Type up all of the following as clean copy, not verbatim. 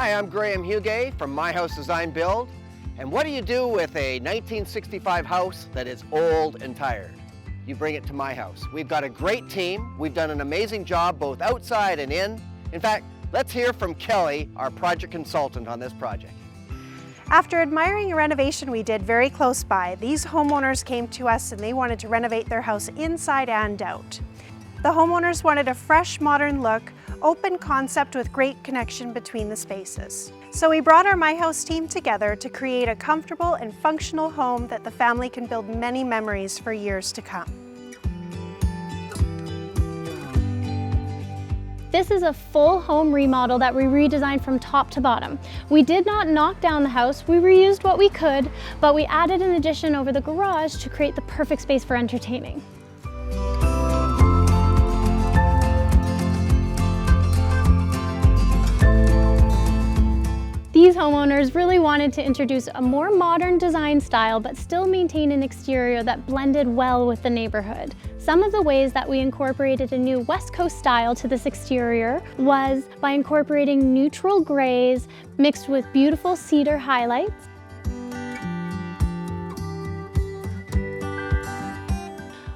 Hi, I'm Graham Hugay from My House Design Build. And what do you do with a 1965 house that is old and tired? You bring it to my house. We've got a great team. We've done an amazing job both outside and in. In fact, let's hear from Kelly, our project consultant on this project. After admiring a renovation we did very close by, these homeowners came to us and they wanted to renovate their house inside and out. The homeowners wanted a fresh, modern look, open concept with great connection between the spaces. So we brought our My House team together to create a comfortable and functional home that the family can build many memories for years to come. This is a full home remodel that we redesigned from top to bottom. We did not knock down the house, we reused what we could, but we added an addition over the garage to create the perfect space for entertaining. These homeowners really wanted to introduce a more modern design style but still maintain an exterior that blended well with the neighborhood. Some of the ways that we incorporated a new West Coast style to this exterior was by incorporating neutral grays mixed with beautiful cedar highlights.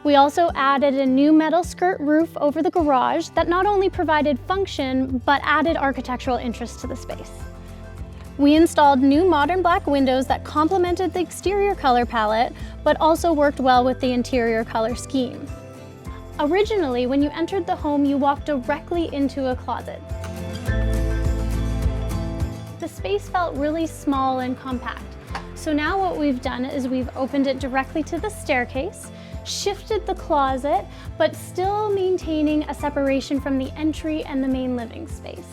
We also added a new metal skirt roof over the garage that not only provided function but added architectural interest to the space. We installed new modern black windows that complemented the exterior color palette, but also worked well with the interior color scheme. Originally, when you entered the home, you walked directly into a closet. The space felt really small and compact. So now what we've done is we've opened it directly to the staircase, shifted the closet, but still maintaining a separation from the entry and the main living space.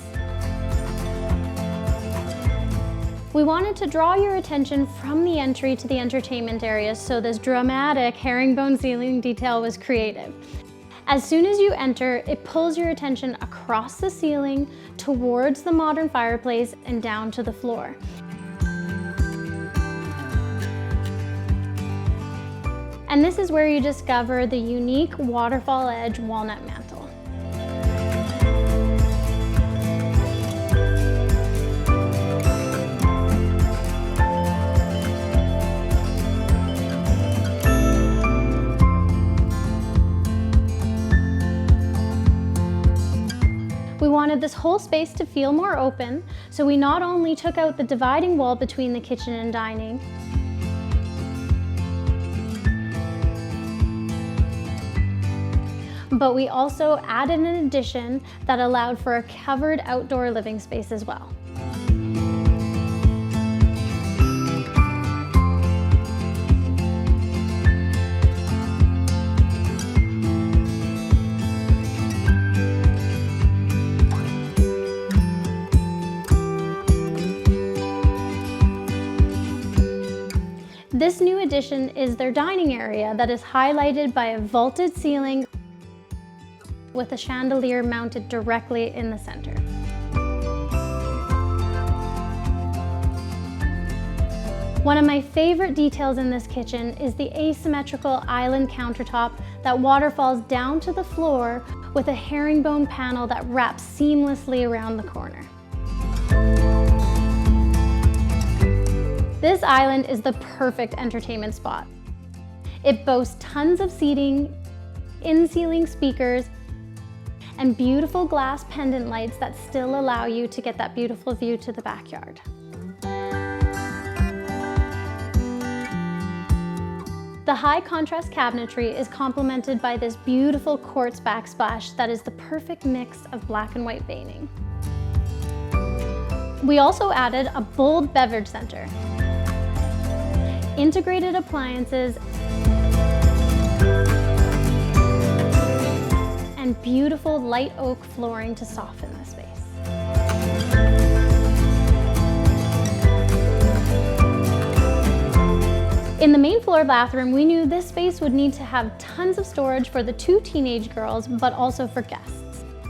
We wanted to draw your attention from the entry to the entertainment area, so this dramatic herringbone ceiling detail was creative. As soon as you enter, it pulls your attention across the ceiling, towards the modern fireplace, and down to the floor. And this is where you discover the unique waterfall edge walnut mantel. We wanted this whole space to feel more open, so we not only took out the dividing wall between the kitchen and dining, but we also added an addition that allowed for a covered outdoor living space as well. This new addition is their dining area that is highlighted by a vaulted ceiling with a chandelier mounted directly in the center. One of my favorite details in this kitchen is the asymmetrical island countertop that waterfalls down to the floor with a herringbone panel that wraps seamlessly around the corner. This island is the perfect entertainment spot. It boasts tons of seating, in-ceiling speakers, and beautiful glass pendant lights that still allow you to get that beautiful view to the backyard. The high contrast cabinetry is complemented by this beautiful quartz backsplash that is the perfect mix of black and white veining. We also added a bold beverage center, integrated appliances, and beautiful light oak flooring to soften the space. In the main floor bathroom, we knew this space would need to have tons of storage for the 2 teenage girls, but also for guests.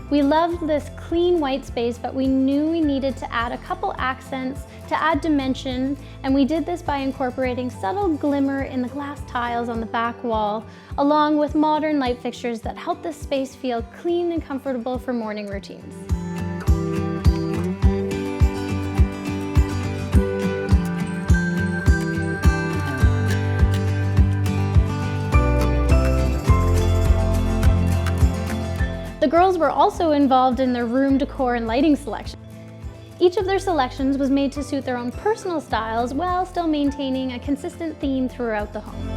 We loved this clean white space, but we knew we needed to add a couple accents to add dimension, and we did this by incorporating subtle glimmer in the glass tiles on the back wall, along with modern light fixtures that help this space feel clean and comfortable for morning routines. The girls were also involved in their room decor and lighting selection. Each of their selections was made to suit their own personal styles while still maintaining a consistent theme throughout the home.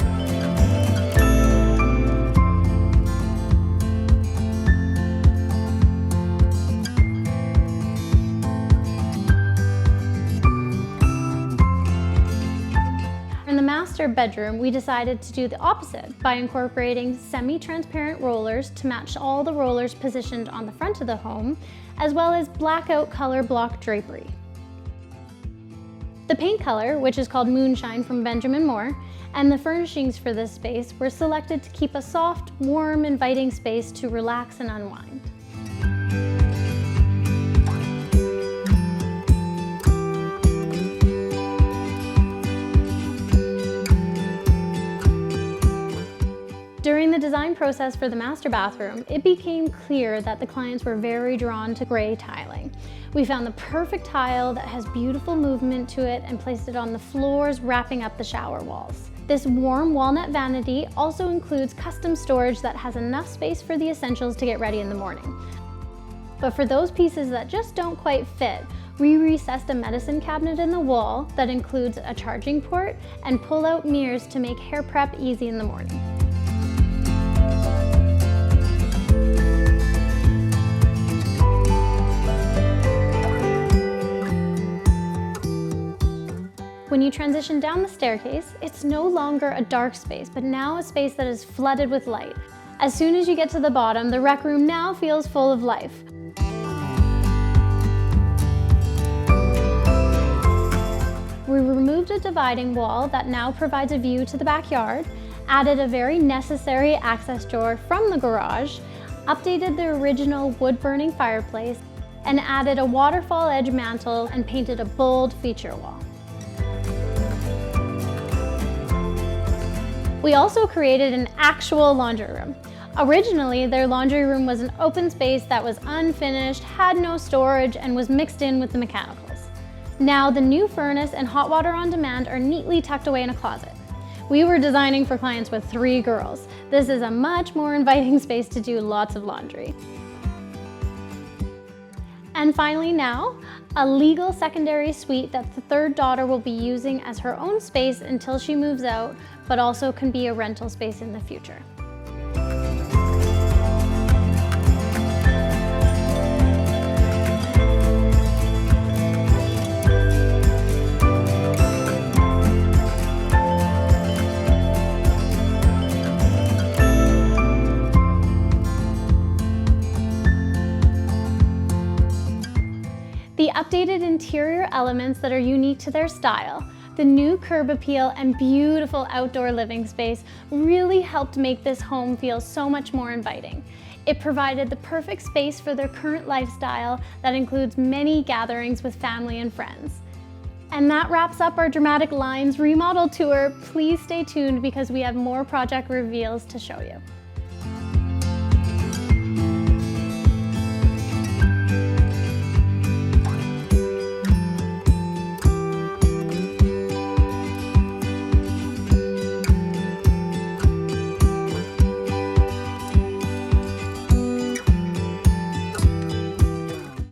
In the master bedroom, we decided to do the opposite by incorporating semi-transparent rollers to match all the rollers positioned on the front of the home, as well as blackout color block drapery. The paint color, which is called Moonshine from Benjamin Moore, and the furnishings for this space were selected to keep a soft, warm, inviting space to relax and unwind. During the design process for the master bathroom, it became clear that the clients were very drawn to gray tiling. We found the perfect tile that has beautiful movement to it and placed it on the floors, wrapping up the shower walls. This warm walnut vanity also includes custom storage that has enough space for the essentials to get ready in the morning. But for those pieces that just don't quite fit, we recessed a medicine cabinet in the wall that includes a charging port and pull-out mirrors to make hair prep easy in the morning. When you transition down the staircase, it's no longer a dark space, but now a space that is flooded with light. As soon as you get to the bottom, the rec room now feels full of life. We removed a dividing wall that now provides a view to the backyard, added a very necessary access door from the garage, updated the original wood-burning fireplace, and added a waterfall edge mantle and painted a bold feature wall. We also created an actual laundry room. Originally, their laundry room was an open space that was unfinished, had no storage, and was mixed in with the mechanicals. Now, the new furnace and hot water on demand are neatly tucked away in a closet. We were designing for clients with 3 girls. This is a much more inviting space to do lots of laundry. And finally now, a legal secondary suite that the third daughter will be using as her own space until she moves out, but also can be a rental space in the future. The updated interior elements that are unique to their style, the new curb appeal and beautiful outdoor living space really helped make this home feel so much more inviting. It provided the perfect space for their current lifestyle that includes many gatherings with family and friends. And that wraps up our Dramatic Lines remodel tour. Please stay tuned because we have more project reveals to show you.